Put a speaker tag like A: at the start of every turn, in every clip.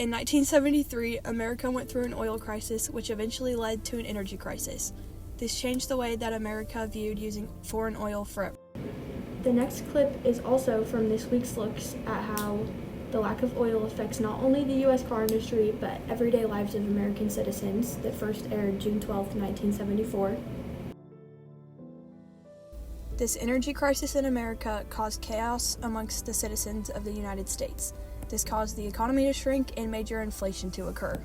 A: In 1973, America went through an oil crisis, which eventually led to an energy crisis. This changed the way that America viewed using foreign oil forever.
B: The next clip is also from this week's looks at how the lack of oil affects not only the U.S. car industry, but everyday lives of American citizens, that first aired June 12, 1974.
A: This energy crisis in America caused chaos amongst the citizens of the United States. This caused the economy to shrink and major inflation to occur.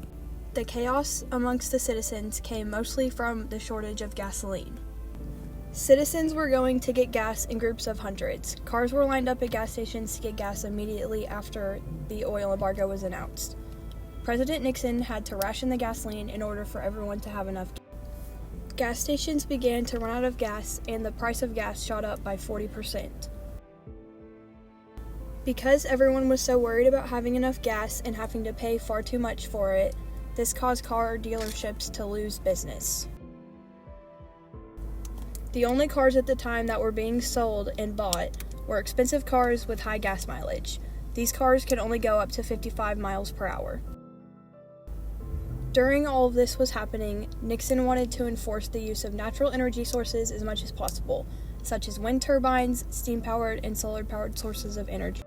A: The chaos amongst the citizens came mostly from the shortage of gasoline. Citizens were going to get gas in groups of hundreds. Cars were lined up at gas stations to get gas immediately after the oil embargo was announced. President Nixon had to ration the gasoline in order for everyone to have enough. Gas stations began to run out of gas, and the price of gas shot up by 40%. Because everyone was so worried about having enough gas and having to pay far too much for it, this caused car dealerships to lose business. The only cars at the time that were being sold and bought were expensive cars with high gas mileage. These cars could only go up to 55 miles per hour. During all of this was happening, Nixon wanted to enforce the use of natural energy sources as much as possible, such as wind turbines, steam-powered, and solar-powered sources of energy.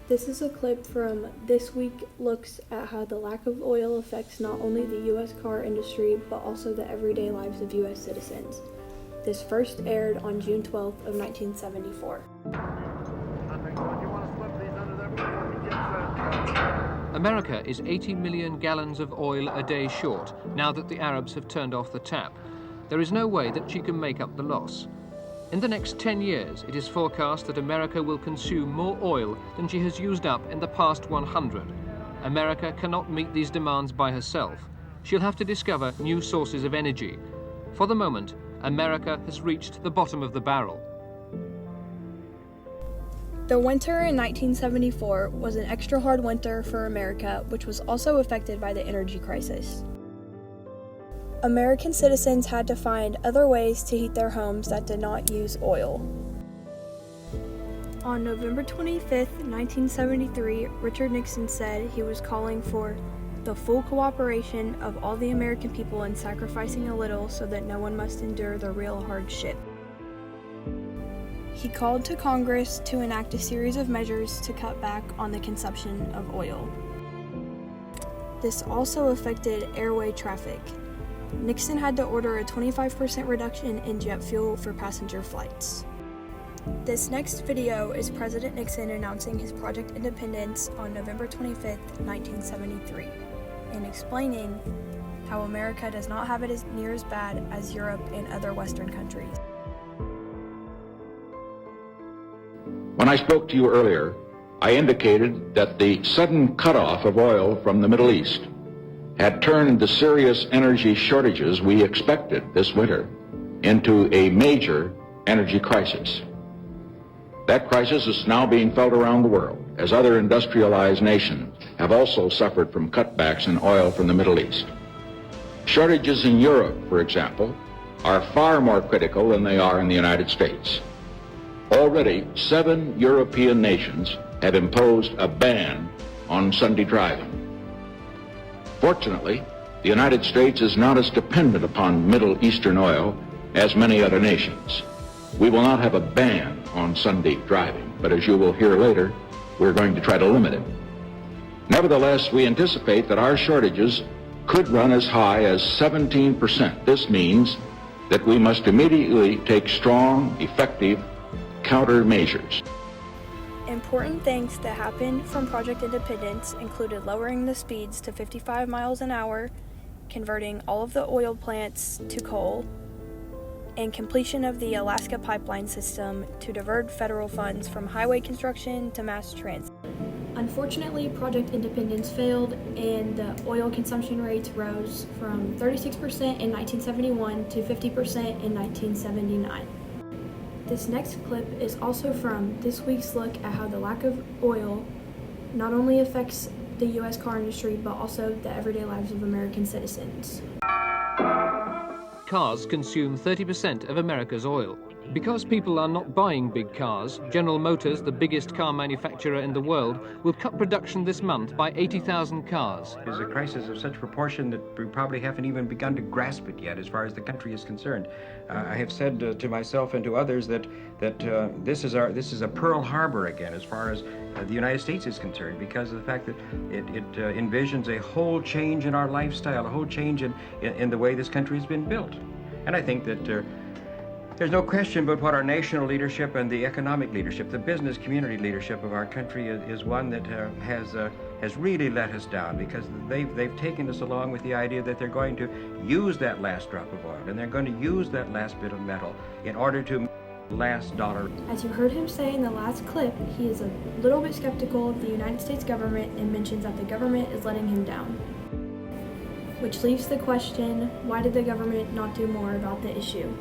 B: This is a clip from This Week Looks at how the lack of oil affects not only the U.S. car industry, but also the everyday lives of U.S. citizens. This first aired on June 12th of 1974.
C: America is 80 million gallons of oil a day short now that the Arabs have turned off the tap. There is no way that she can make up the loss. In the next 10 years, it is forecast that America will consume more oil than she has used up in the past 100. America cannot meet these demands by herself. She'll have to discover new sources of energy. For the moment, America has reached the bottom of the barrel.
A: The winter in 1974 was an extra hard winter for America, which was also affected by the energy crisis. American citizens had to find other ways to heat their homes that did not use oil. On November 25, 1973, Richard Nixon said he was calling for the full cooperation of all the American people in sacrificing a little so that no one must endure the real hardship. He called to Congress to enact a series of measures to cut back on the consumption of oil. This also affected airway traffic. Nixon had to order a 25% reduction in jet fuel for passenger flights. This next video is President Nixon announcing his Project Independence on November 25, 1973, and explaining how America does not have it as near as bad as Europe and other Western countries.
D: When I spoke to you earlier, I indicated that the sudden cutoff of oil from the Middle East had turned the serious energy shortages we expected this winter into a major energy crisis. That crisis is now being felt around the world, as other industrialized nations have also suffered from cutbacks in oil from the Middle East. Shortages in Europe, for example, are far more critical than they are in the United States. Already, 7 European nations have imposed a ban on Sunday driving. Fortunately, the United States is not as dependent upon Middle Eastern oil as many other nations. We will not have a ban on Sunday driving, but as you will hear later, we're going to try to limit it. Nevertheless, we anticipate that our shortages could run as high as 17%. This means that we must immediately take strong, effective countermeasures.
A: Important things that happened from Project Independence included lowering the speeds to 55 miles an hour, converting all of the oil plants to coal, and completion of the Alaska pipeline system to divert federal funds from highway construction to mass transit.
B: Unfortunately, Project Independence failed, and the oil consumption rates rose from 36% in 1971 to 50% in 1979. This next clip is also from This Week's Look at how the lack of oil not only affects the U.S. car industry, but also the everyday lives of American citizens.
C: Cars consume 30% of America's oil. Because people are not buying big cars, General Motors, the biggest car manufacturer in the world, will cut production this month by 80,000 cars.
E: It's a crisis of such proportion that we probably haven't even begun to grasp it yet as far as the country is concerned. I have said to myself and to others that this is a Pearl Harbor again as far as the United States is concerned, because of the fact that it envisions a whole change in our lifestyle, a whole change in the way this country has been built. And I think that there's no question but what our national leadership and the economic leadership, the business community leadership of our country is one that has really let us down, because they've taken us along with the idea that they're going to use that last drop of oil and they're going to use that last bit of metal in order to make the last dollar.
B: As you heard him say in the last clip, he is a little bit skeptical of the United States government and mentions that the government is letting him down. Which leaves the question, why did the government not do more about the issue?